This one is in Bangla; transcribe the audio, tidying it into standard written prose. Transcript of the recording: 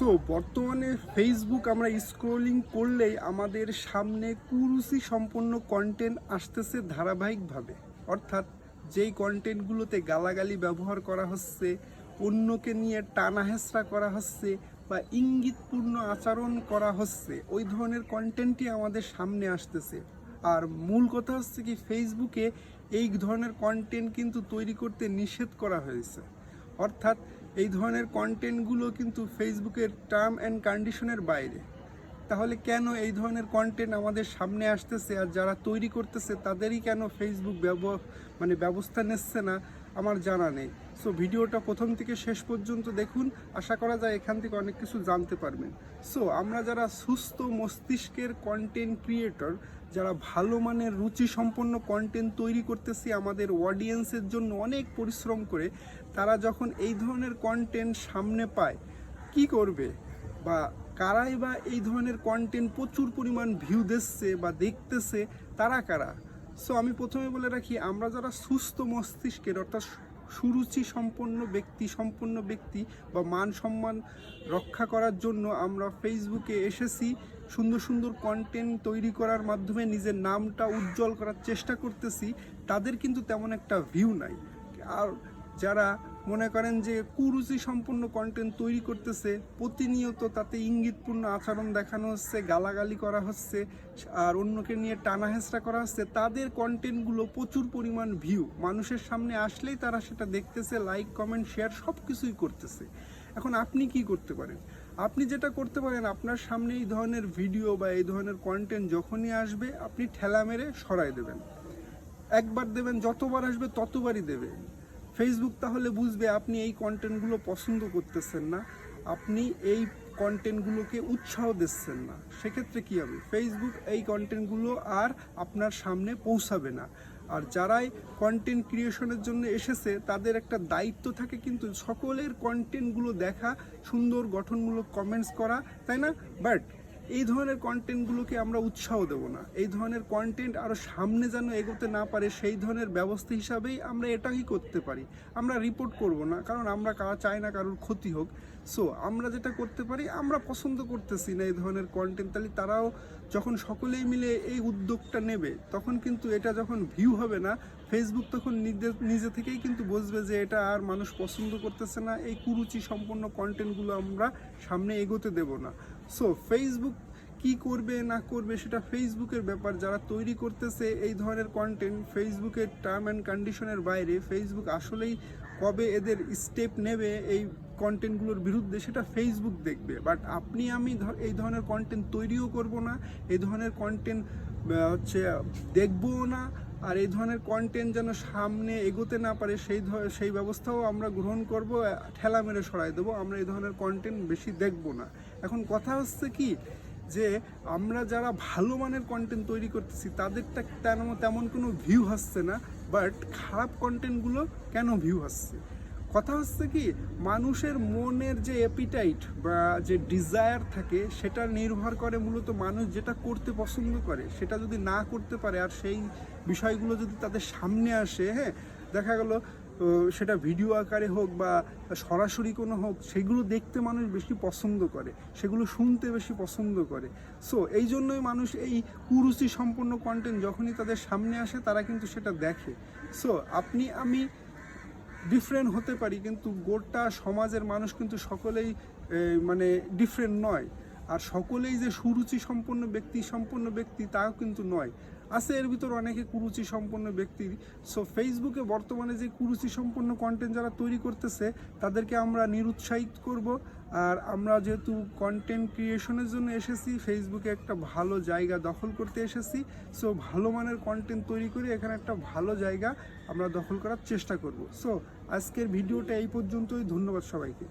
সো বর্তমানে ফেসবুক আমরা স্ক্রলিং করলেই আমাদের সামনে কুরুচি সম্পন্ন কন্টেন্ট আসতেছে ধারাবাহিকভাবে। অর্থাৎ যেই কন্টেন্টগুলোতে গালাগালি ব্যবহার করা হচ্ছে, অন্যকে নিয়ে টানা হেঁচড়া করা হচ্ছে বা ইঙ্গিতপূর্ণ আচরণ করা হচ্ছে, ওই ধরনের কন্টেন্টই আমাদের সামনে আসতেছে। আর মূল কথা হচ্ছে কি, ফেসবুকে এই ধরনের কন্টেন্ট কিন্তু তৈরি করতে নিষেধ করা হয়েছে। অর্থাৎ এই ধরনের কন্টেন্টগুলো কিন্তু ফেসবুকের টার্ম অ্যান্ড কন্ডিশনের বাইরে। তাহলে কেন এই ধরনের কন্টেন্ট আমাদের সামনে আসতেছে, আর যারা তৈরি করতেছে তাদেরই কেন ফেসবুক ব্যবস্থা নিচ্ছে না, আমার জানা নেই। সো ভিডিওটা প্রথম থেকে শেষ পর্যন্ত দেখুন, আশা করা যায় এখান থেকে অনেক কিছু জানতে পারবেন। সো আমরা যারা সুস্থ মস্তিষ্কের কন্টেন্ট ক্রিয়েটর, যারা ভালো মানের রুচি সম্পন্ন কন্টেন্ট তৈরি করতেছি আমাদের অডিয়েন্সের জন্য অনেক পরিশ্রম করে, তারা যখন এই ধরনের কন্টেন্ট সামনে পায় কি করবে, বা কারাই বা এই ধরনের কন্টেন্ট প্রচুর পরিমাণ ভিউ দিচ্ছে বা দেখতেছে, তারা কারা? সো আমি প্রথমে বলে রাখি, আমরা যারা সুস্থ মস্তিষ্কের অর্থাৎ সুরুচি সম্পন্ন ব্যক্তি বা মান সম্মান রক্ষা করার জন্য আমরা ফেসবুকে এসেছি, সুন্দর সুন্দর কন্টেন্ট তৈরি করার মাধ্যমে নিজের নামটা উজ্জ্বল করার চেষ্টা করতেছি, তাদের কিন্তু তেমন একটা ভিউ নাই। আর যারা মনে করেন যে কুরুচি সম্পন্ন কন্টেন্ট তৈরি করতেছে, প্রতিনিয়ত তাতে ইঙ্গিতপূর্ণ আচরণ দেখানো হচ্ছে, গালাগালি করা হচ্ছে আর অন্যকে নিয়ে টানা হেঁচড়া করা হচ্ছে, তাদের কন্টেন্টগুলো প্রচুর পরিমাণ ভিউ মানুষের সামনে আসলেই তারা সেটা দেখতেছে, লাইক কমেন্ট শেয়ার সব কিছুই করতেছে। এখন আপনি কি করতে পারেন? আপনি যেটা করতে পারেন, আপনার সামনে এই ধরনের ভিডিও বা এই ধরনের কন্টেন্ট যখনই আসবে আপনি ঠেলা মেরে সরাই দেবেন। একবার দেবেন, যতবার আসবে ততবারই দেবেন। ফেসবুক তাহলে বুঝবে আপনি এই কন্টেন্টগুলো পছন্দ করতেছেন না, আপনি এই কন্টেন্টগুলোকে উৎসাহ দিচ্ছেন না। সেক্ষেত্রে কী হবে? ফেসবুক এই কন্টেন্টগুলো আর আপনার সামনে পৌঁছাবে না। আর যারাই কন্টেন্ট ক্রিয়েশনের জন্য এসেছে তাদের একটা দায়িত্ব থাকে কিন্তু সকলের কন্টেন্টগুলো দেখা, সুন্দর গঠনমূলক কমেন্টস করা, তাই না? বাট এই ধরনের কন্টেন্টগুলোকে আমরা উৎসাহ দেব না। এই ধরনের কন্টেন্ট আরও সামনে যেন এগোতে না পারে, সেই ধরনের ব্যবস্থা হিসাবেই আমরা এটাই করতে পারি। আমরা রিপোর্ট করব না, কারণ আমরা চাই না কারোর ক্ষতি হোক। সো আমরা যেটা করতে পারি, আমরা পছন্দ করতেছি না এই ধরনের কন্টেন্ট, তাহলে তারাও যখন সকলেই মিলে এই উদ্যোগটা নেবে, তখন কিন্তু এটা যখন ভিউ হবে না, ফেসবুক তখন নিজে থেকেই কিন্তু বুঝবে যে এটা আর মানুষ পছন্দ করতেছে না, এই কুরুচি সম্পন্ন কন্টেন্টগুলো আমরা সামনে এগোতে দেব না। সো ফেসবুক কি করবে না করবে সেটা ফেসবুকের ব্যাপার। যারা তৈরি করতেছে এই ধরনের কন্টেন্ট ফেসবুকের টার্ম অ্যান্ড কন্ডিশনের বাইরে, ফেসবুক আসলেই কবে এদের স্টেপ নেবে এই কন্টেন্টগুলোর বিরুদ্ধে সেটা ফেসবুক দেখবে। বাট আপনি আমি এই ধরনের কন্টেন্ট তৈরিও করব না, এই ধরনের কন্টেন্ট দেখবও না, আর এই ধরনের কন্টেন্ট যেন সামনে এগোতে না পারে সেই ব্যবস্থাও আমরা গ্রহণ করব, ঠেলা মেরে সরাই দেবো। আমরা এই ধরনের কন্টেন্ট বেশি দেখব না। এখন কথা হচ্ছে কি, যে আমরা যারা ভালো মানের কন্টেন্ট তৈরি করতেছি তাদেরটা তেমন কোনো ভিউ হচ্ছে না, বাট খারাপ কন্টেন্টগুলো কেন ভিউ হচ্ছে? কথা হচ্ছে কি, মানুষের মনের যে অ্যাপিটাইট বা যে ডিজায়ার থাকে সেটা নির্ভর করে মূলত মানুষ যেটা করতে পছন্দ করে সেটা যদি না করতে পারে, আর সেই বিষয়গুলো যদি তাদের সামনে আসে, হ্যাঁ, দেখা গেল সেটা ভিডিও আকারে হোক বা সরাসরি কোনো হোক, সেগুলো দেখতে মানুষ বেশি পছন্দ করে, সেগুলো শুনতে বেশি পছন্দ করে। সো এই জন্যই মানুষ এই কুরুচি সম্পন্ন কন্টেন্ট যখনই তাদের সামনে আসে তারা কিন্তু সেটা দেখে। সো আপনি আমি ডিফারেন্ট হতে পারি, কিন্তু গোটা সমাজের মানুষ কিন্তু সকলেই ডিফারেন্ট নয়। আর সকলেই যে সুরুচি সম্পন্ন ব্যক্তি তাও কিন্তু নয়, আছে এর ভিতর অনেকে কুরুচি সম্পন্ন ব্যক্তি। সো ফেসবুকে বর্তমানে যে কুরুচি সম্পন্ন কন্টেন্ট যারা তৈরি করতেছে তাদেরকে আমরা নিরুৎসাহিত করব। আর আমরা যেহেতু কন্টেন্ট ক্রিয়েশনের জন্য এসেছি, ফেসবুকে একটা ভালো জায়গা দখল করতে এসেছি, সো ভালো মানের কন্টেন্ট তৈরি করে এখানে একটা ভালো জায়গা আমরা দখল করার চেষ্টা করব। সো আজকের ভিডিওটা এই পর্যন্তই। ধন্যবাদ সবাইকে।